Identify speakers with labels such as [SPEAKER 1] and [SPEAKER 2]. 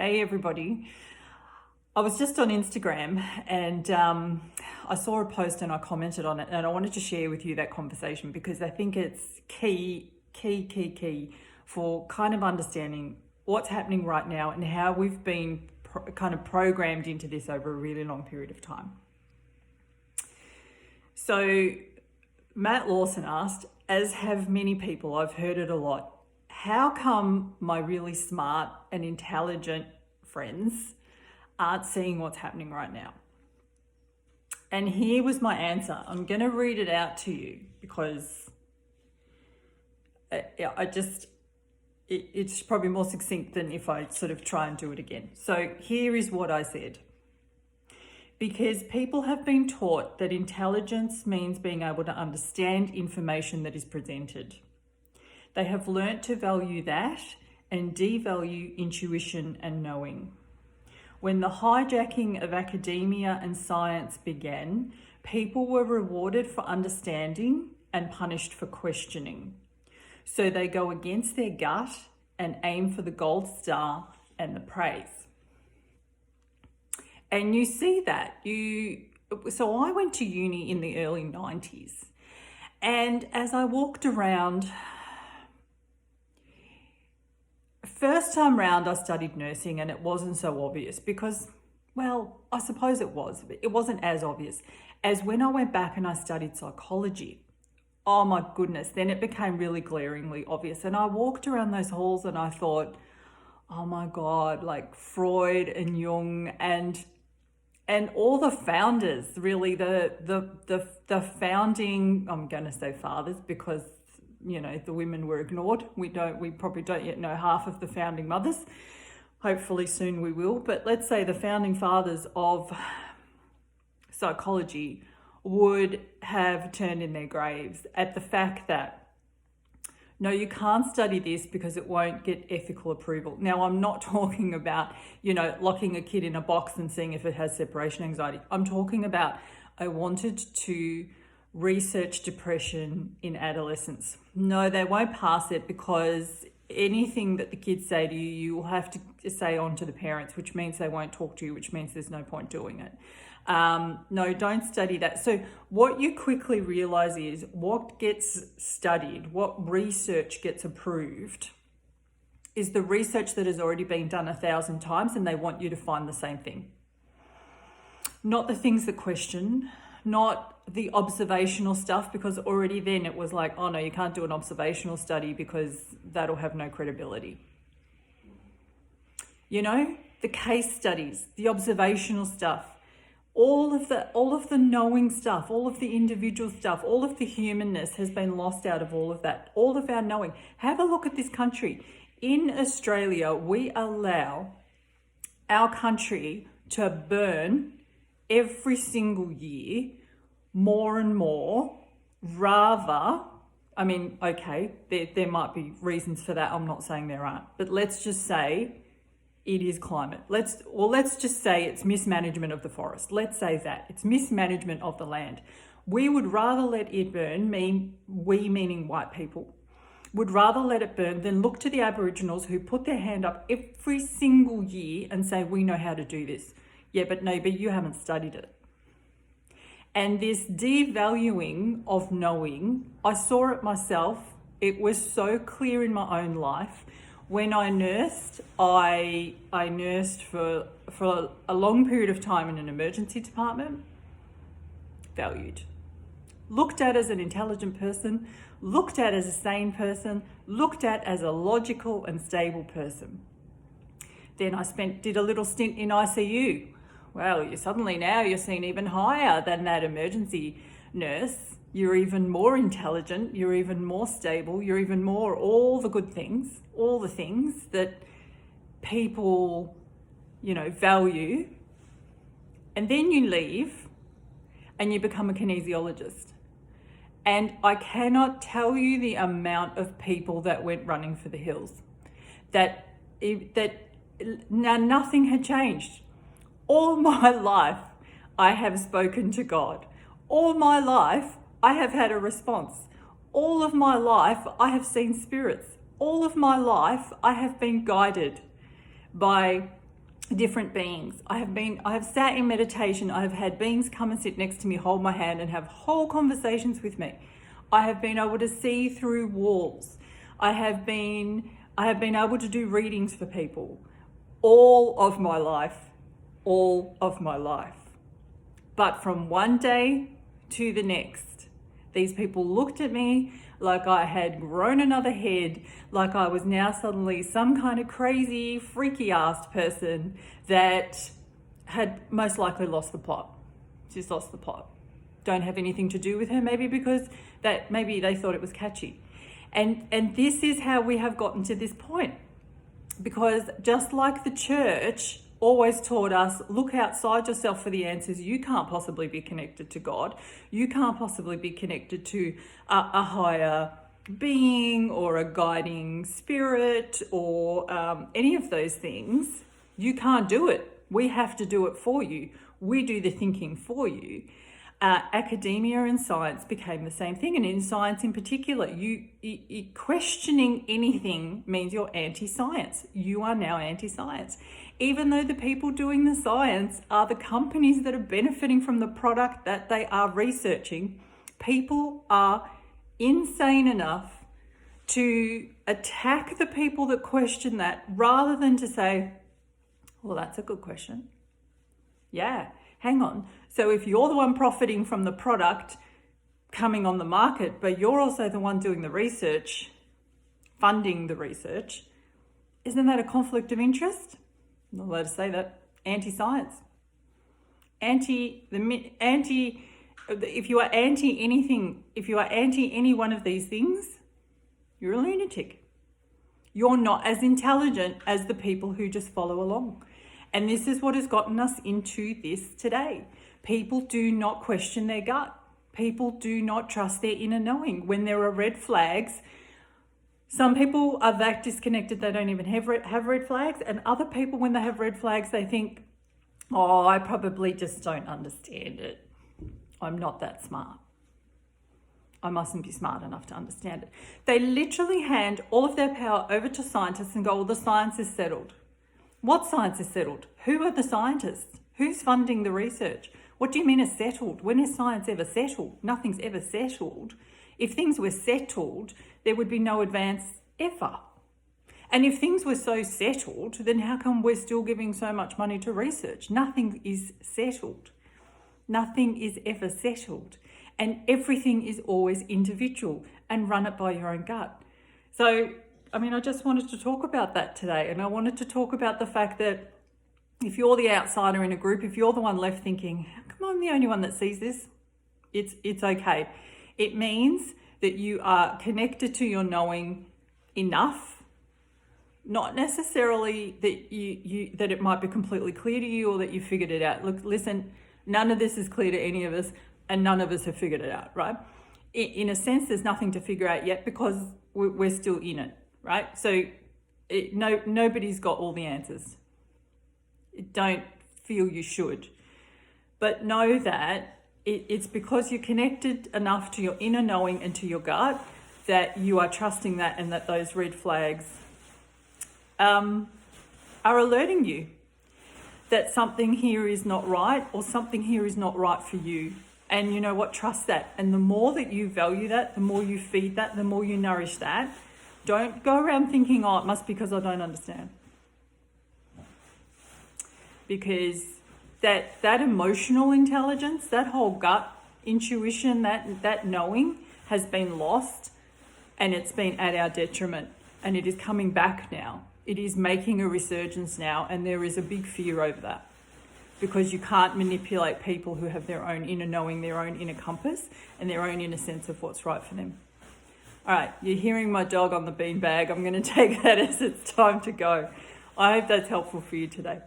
[SPEAKER 1] Hey everybody. I was just on Instagram and I saw a post and I commented on it, and I wanted to share with you that conversation because I think it's key for kind of understanding what's happening right now and how we've been kind of programmed into this over a really long period of time. So Matt Lawson asked, as have many people, I've heard it a lot, how come my really smart and intelligent friends aren't seeing what's happening right now? And here was my answer. I'm going to read it out to you because it's probably more succinct than if I sort of try and do it again. So here is what I said. Because people have been taught that intelligence means being able to understand information that is presented. They have learnt to value that and devalue intuition and knowing. When the hijacking of academia and science began, people were rewarded for understanding and punished for questioning. So they go against their gut and aim for the gold star and the praise. And you see that. So I went to uni in the early 90s. And as I walked around, first time round I studied nursing, and it wasn't so obvious because, well, I suppose it was, but it wasn't as obvious as when I went back and I studied psychology. Oh my goodness, then it became really glaringly obvious. And I walked around those halls and I thought, oh my God, like Freud and Jung and all the founders, really the founding, I'm going to say fathers because, you know, the women were ignored. We probably don't yet know half of the founding mothers. Hopefully soon we will. But let's say the founding fathers of psychology would have turned in their graves at the fact that, no, you can't study this because it won't get ethical approval. Now, I'm not talking about, you know, locking a kid in a box and seeing if it has separation anxiety. I'm talking about, I wanted to research depression in adolescents. No, they won't pass it because anything that the kids say to you, you will have to say on to the parents, which means they won't talk to you, which means there's no point doing it. No, don't study that. So what you quickly realize is what gets studied, what research gets approved is the research that has already been done 1,000 times, and they want you to find the same thing. Not the things that question, not the observational stuff, because already then it was like, oh no, you can't do an observational study because that'll have no credibility. You know, the case studies, the observational stuff, all of the knowing stuff, all of the individual stuff, all of the humanness has been lost out of all of that, all of our knowing. Have a look at this country. In Australia, we allow our country to burn every single year more and more, rather, I mean, okay, there might be reasons for that. I'm not saying there aren't, but let's just say it is climate. Let's just say it's mismanagement of the forest. Let's say that. It's mismanagement of the land. We would rather let it burn, we meaning white people, would rather let it burn than look to the Aboriginals who put their hand up every single year and say, we know how to do this. Yeah, but no, but you haven't studied it. And this devaluing of knowing, I saw it myself. It was so clear in my own life. When I nursed, I nursed for a long period of time in an emergency department. Valued. Looked at as an intelligent person, looked at as a sane person, looked at as a logical and stable person. Then I did a little stint in ICU. Well, you're seen even higher than that emergency nurse. You're even more intelligent, you're even more stable, you're even more all the good things, all the things that people, you know, value. And then you leave and you become a kinesiologist. And I cannot tell you the amount of people that went running for the hills. Now nothing had changed. All my life, I have spoken to God. All my life, I have had a response. All of my life, I have seen spirits. All of my life, I have been guided by different beings. I have sat in meditation. I have had beings come and sit next to me, hold my hand and have whole conversations with me. I have been able to see through walls. I have been able to do readings for people all of my life. But from one day to the next, these people looked at me like I had grown another head, like I was now suddenly some kind of crazy, freaky-ass person that had most likely lost the plot. She's lost the plot. Don't have anything to do with her, maybe because maybe they thought it was catchy. And this is how we have gotten to this point. Because just like the church always taught us, look outside yourself for the answers. You can't possibly be connected to God. You can't possibly be connected to a higher being or a guiding spirit or any of those things. You can't do it. We have to do it for you. We do the thinking for you. Academia and science became the same thing. And in science in particular, you questioning anything means you're anti-science. You are now anti-science. Even though the people doing the science are the companies that are benefiting from the product that they are researching, people are insane enough to attack the people that question that rather than to say, well, that's a good question. Yeah, hang on. So if you're the one profiting from the product coming on the market, but you're also the one doing the research, funding the research, isn't that a conflict of interest? I'm not allowed to say that. Anti-science. If you are anti anything, if you are anti any one of these things, you're a lunatic. You're not as intelligent as the people who just follow along. And this is what has gotten us into this today. People do not question their gut. People do not trust their inner knowing. When there are red flags, some people are that disconnected they don't even have red flags. And other people, when they have red flags, they think, oh, I probably just don't understand it. I'm not that smart. I mustn't be smart enough to understand it. They literally hand all of their power over to scientists and go, well, the science is settled. What science is settled? Who are the scientists? Who's funding the research? What do you mean it's settled? When is science ever settled? Nothing's ever settled. If things were settled, there would be no advance ever. And if things were so settled, then how come we're still giving so much money to research? Nothing is settled. Nothing is ever settled. And everything is always individual and run it by your own gut. So, I just wanted to talk about that today. And I wanted to talk about the fact that if you're the outsider in a group, if you're the one left thinking, how come I'm the only one that sees this? It's okay. It means that you are connected to your knowing enough, not necessarily that that it might be completely clear to you or that you figured it out. Look, listen, none of this is clear to any of us and none of us have figured it out, right? In a sense, there's nothing to figure out yet because we're still in it, right? So nobody's got all the answers. Don't feel you should. But know that it's because you're connected enough to your inner knowing and to your gut that you are trusting that and that those red flags are alerting you that something here is not right or something here is not right for you. And you know what? Trust that. And the more that you value that, the more you feed that, the more you nourish that. Don't go around thinking, oh, it must be because I don't understand. Because that emotional intelligence, that whole gut intuition, that knowing has been lost and it's been at our detriment and it is coming back now. It is making a resurgence now and there is a big fear over that because you can't manipulate people who have their own inner knowing, their own inner compass and their own inner sense of what's right for them. All right, you're hearing my dog on the beanbag. I'm going to take that as it's time to go. I hope that's helpful for you today.